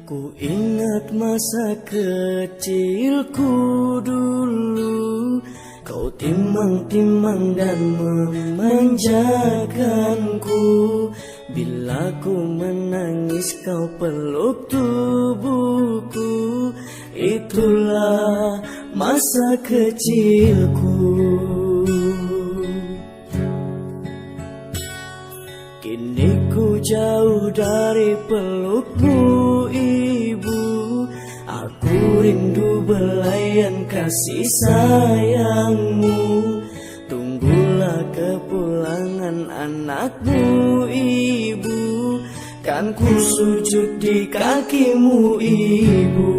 Ku ingat masa kecilku dulu, kau timang-timang dan memanjakanku. Bila ku menangis kau peluk tubuhku. Itulah masa kecilku. Kini ku jauh dari pelukmu ibu. Aku rindu belayan kasih sayangmu. Tunggulah kepulangan anakmu ibu. Kan ku sujud di kakimu ibu.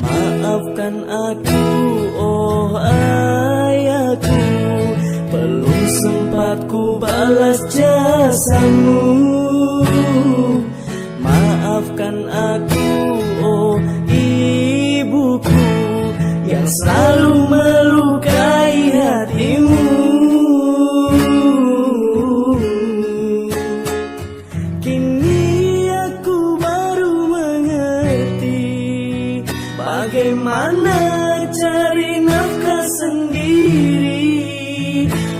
Maafkan aku oh ayahku, belum sempat ku balas jasamu. Maafkan aku oh ibuku, yang selalu melukai hatimu. Kini aku baru mengerti bagaimana cari nafkah sendiri.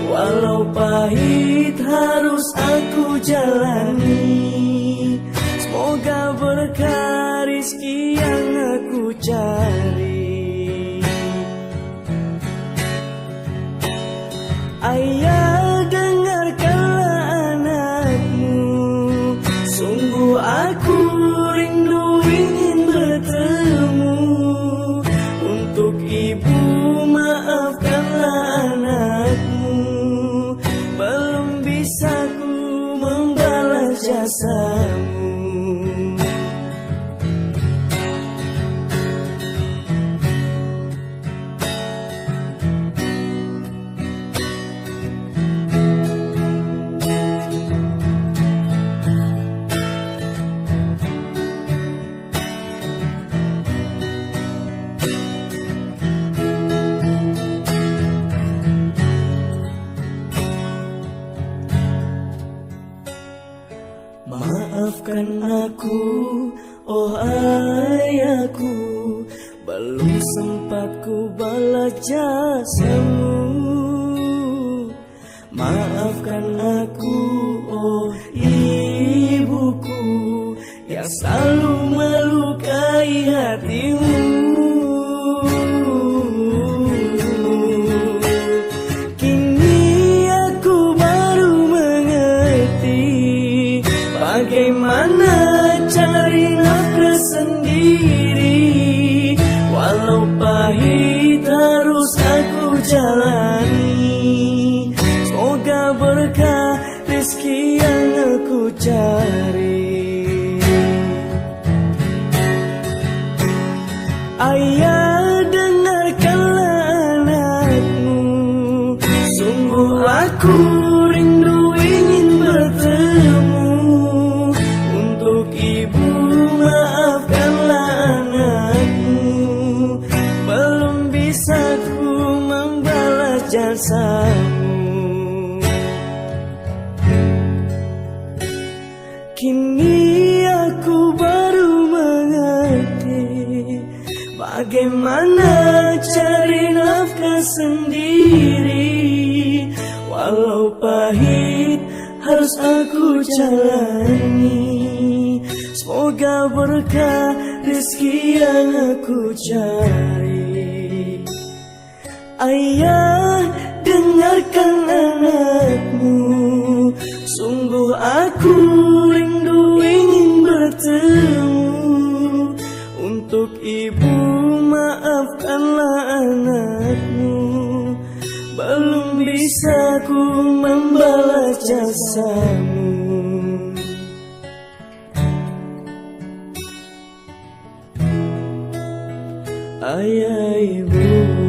Walau pahit harus aku jalani. Semoga berkah rizki yang aku cari. Ayah, dengarkanlah anakmu. Sungguh aku rindu ingin bertemu. Untuk ibu maafkanlah anakmu. Belum bisa ku membalas jasamu. Maafkan aku, oh ayahku, belum sempat ku balas jasamu. Maafkan aku, oh ibuku, yang selalu melukai hatimu. Bagaimana cari nafkah sendiri. Walau pahit harus aku jalani. Semoga berkah rezeki yang aku cari. Ayah, dengarkanlah anakmu. Sungguh aku rindu ingin bertemu. Ibu maafkanlah anakmu. Belum bisa ku membalas jasamu. Kini aku baru mengerti bagaimana cari nafkah sendiri. Walau pahit harus aku jalani. Semoga berkah rezeki yang aku cari. Ayah, dengarkan anakmu. Sungguh aku rindu ingin bertemu. Untuk ibu maafkanlah anakmu. Belum bisa ku membalas jasamu. Ayah, ibu.